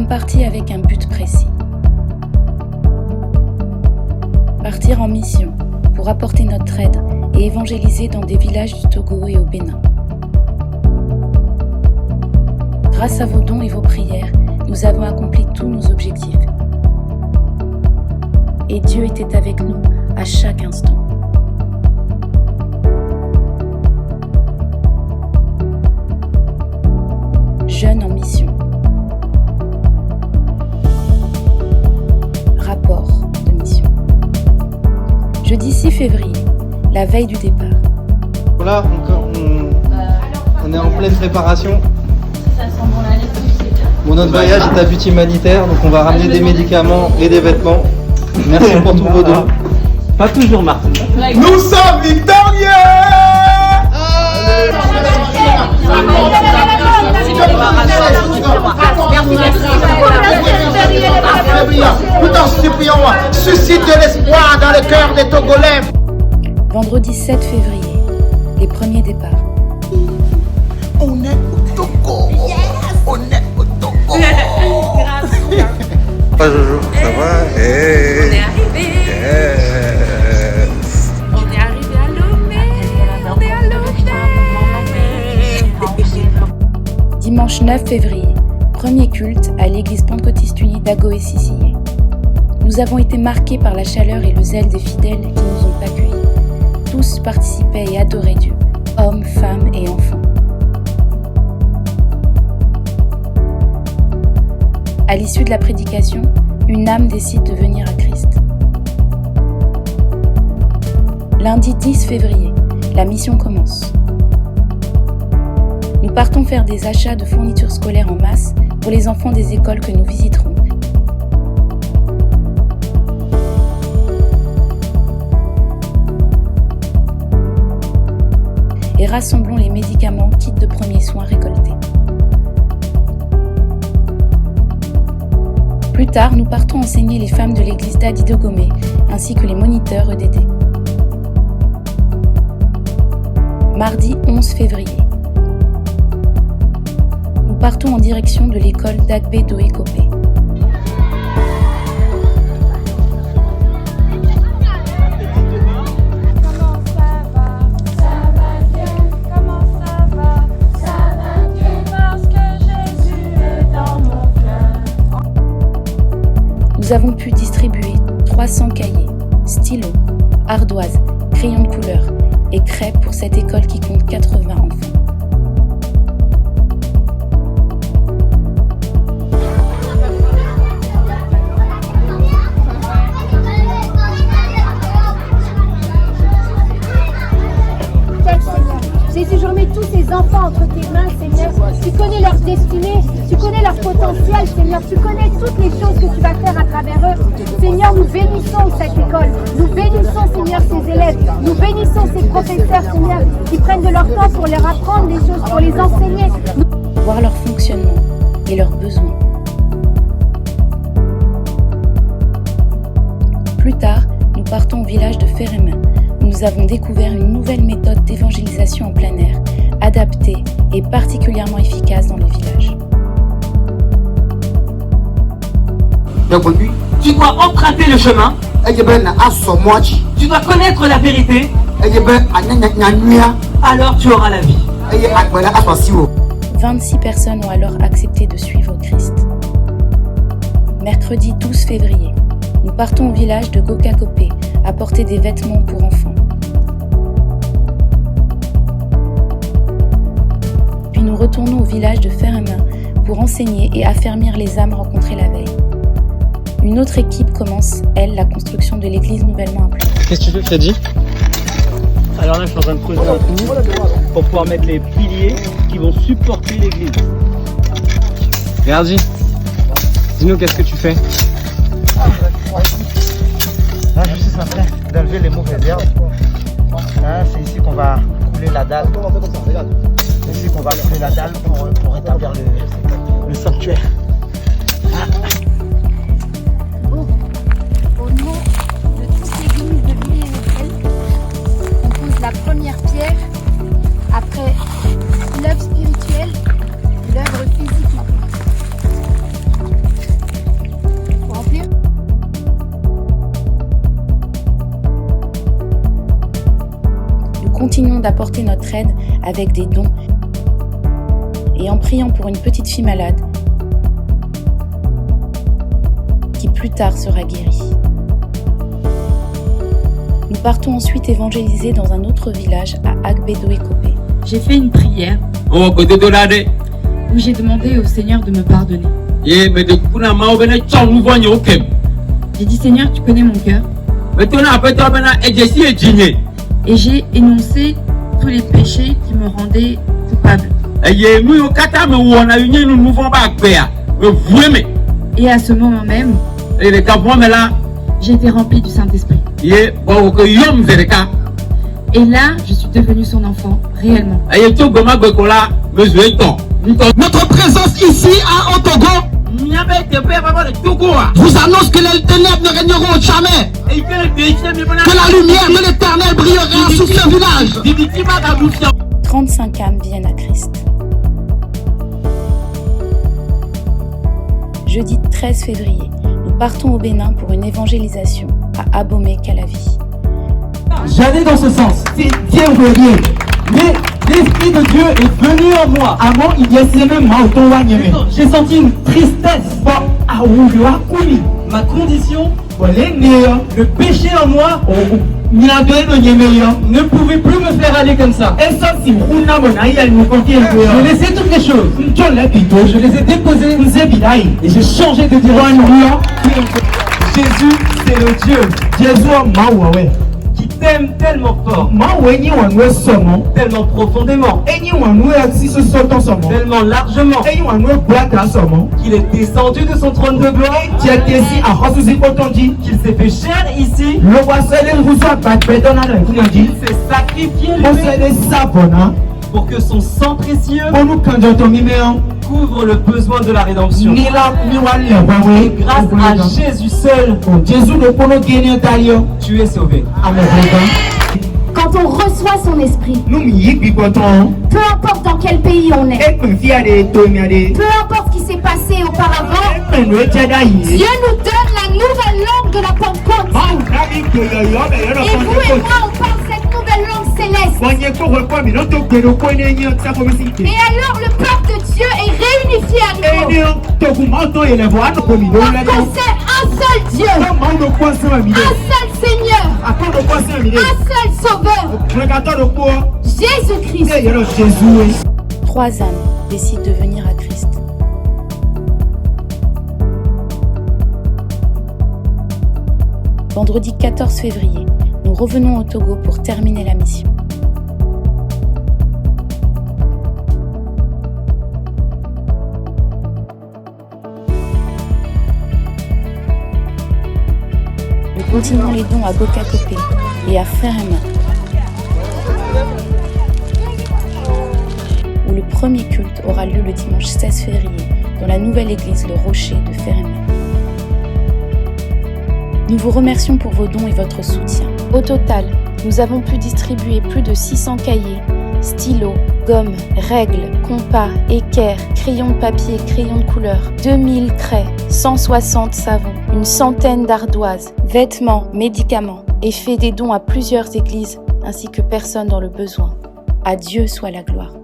sommes partis avec un but précis. Partir en mission pour apporter notre aide et évangéliser dans des villages du Togo et au Bénin. Grâce à vos dons et vos prières, nous avons accompli tous nos objectifs. Et Dieu était avec nous à chaque instant. Jeunes en mission. Rapport de mission. Jeudi 6 février, la veille du départ. Là, on est en pleine préparation. Bon, notre voyage est à but humanitaire, donc on va ramener des médicaments et des vêtements. Merci pour tous vos dons. Pas toujours, Martin. Nous sommes victorieux! Tout en suppliant, suscite de l'espoir dans le cœur des Togolais. Vendredi 7 février, les premiers départs. On est au Togo. On est au Togo. Pas Jojo, ça va? Hey. On est arrivé. Yes. On est arrivé à Lomé. On est à Lomé. Dimanche 9 février, premier culte à l'église pentecôtiste unie d'Agoé-Sicilé. Nous avons été marqués par la chaleur et le zèle des fidèles qui nous ont accueillis. Tous participaient et adoraient Dieu, hommes, femmes et enfants. À l'issue de la prédication, une âme décide de venir à Christ. Lundi 10 février, la mission commence. Nous partons faire des achats de fournitures scolaires en masse pour les enfants des écoles que nous visiterons. Et rassemblons les médicaments, kits de premiers soins récoltés. Plus tard, nous partons enseigner les femmes de l'église d'Adidogomé ainsi que les moniteurs EDD. Mardi 11 février. Nous partons en direction de l'école d'Agbe Doé-Kopé. Nous avons pu distribuer 300 cahiers, stylos, ardoises, crayons de couleur et crêpes pour cette école qui compte 80 enfants. Jésus, je remets tous ces enfants entre tes mains, Seigneur. Tu connais leur destinée, tu connais leur potentiel, Seigneur. Tu connais toutes les choses que tu vas faire à travers eux. Seigneur, nous bénissons cette école. Nous bénissons, Seigneur, ces élèves. Nous bénissons ces professeurs, Seigneur, qui prennent de leur temps pour leur apprendre des choses, pour les enseigner. Voir leur fonctionnement et leurs besoins. Plus tard, nous partons au village de Férémin, où nous avons découvert une nouvelle méthode d'évangélisation en plein air, adaptée et particulièrement efficace dans le village. Tu dois emprunter le chemin. Tu dois connaître la vérité. Alors tu auras la vie. 26 personnes ont alors accepté de suivre Christ. Mercredi 12 février, nous partons au village de Gokakopé apporter des vêtements pour enfants. Puis nous retournons au village de Férémin pour enseigner et affermir les âmes rencontrées la veille. Une autre équipe commence, elle, la construction de l'église nouvellement implantée. Qu'est-ce que tu fais, Freddy? Alors là, je suis en train de creuser un trou pour pouvoir mettre les piliers qui vont supporter l'église. Regarde, dis-nous qu'est-ce que tu fais? Là, je suis en train d'enlever les mauvaises herbes. Là, c'est ici qu'on va couler la dalle. C'est ici qu'on va couler la dalle pour rétablir le sanctuaire. Au nom de toute l'église de Villiers-le-Bel, on pose la première pierre après l'œuvre spirituelle et l'œuvre physique maintenant. d'apporter notre aide avec des dons et en priant pour une petite fille malade qui plus tard sera guérie. Nous partons ensuite évangéliser dans un autre village à Agbedo-Ekopé. J'ai fait une prière où j'ai demandé au Seigneur de me pardonner. J'ai dit Seigneur, tu connais mon cœur. Et j'ai énoncé tous les péchés qui me rendaient coupable. Et à ce moment même, j'ai été rempli du Saint-Esprit. Et là, je suis devenu son enfant, réellement. Notre présence ici à Otogo vous annonce que les ténèbres ne régneront jamais. Que la lumière de l'Éternel brillera sur ce village. 35 âmes viennent à Christ. Jeudi 13 février, nous partons au Bénin pour une évangélisation à Abomey-Calavi. J'allais dans ce sens, c'est Dieu revient. Mais l'Esprit de Dieu est venu en moi. J'ai senti une tristesse. Ma condition, le péché en moi ne pouvait plus me faire aller comme ça. Je laissais toutes les choses. Je les ai déposées et j'ai changé de direction. Jésus, c'est le Dieu qui t'aime tellement fort, tellement profondément, tellement largement, qu'il est descendu de son trône de gloire, qu'il s'est fait chair ici, qu'il s'est sacrifié lui-même pour que son sang précieux couvre le besoin de la rédemption. Et grâce à Jésus seul, tu es sauvé. Quand on reçoit son esprit, peu importe dans quel pays on est, peu importe ce qui s'est passé auparavant, Dieu nous donne la nouvelle langue de la Pentecôte. Et vous et moi, on parle cette nouvelle langue céleste. Et alors le peuple de Dieu est réunifié à nouveau. On concerne un seul Dieu, un seul Seigneur, un seul Sauveur, Jésus-Christ. 3 âmes décident de venir à Christ. Vendredi 14 février, nous revenons au Togo pour terminer la mission. Nous continuons les dons à Bokakopé et à Ferema, où le premier culte aura lieu le dimanche 16 février dans la nouvelle église Le Rocher de Ferema. Nous vous remercions pour vos dons et votre soutien. Au total, nous avons pu distribuer plus de 600 cahiers, stylos, gommes, règles, compas, équerres, crayons de papier, crayons de couleur, 2000 craies, 160 savons, une centaine d'ardoises, vêtements, médicaments et fait des dons à plusieurs églises ainsi que personnes dans le besoin. À Dieu soit la gloire.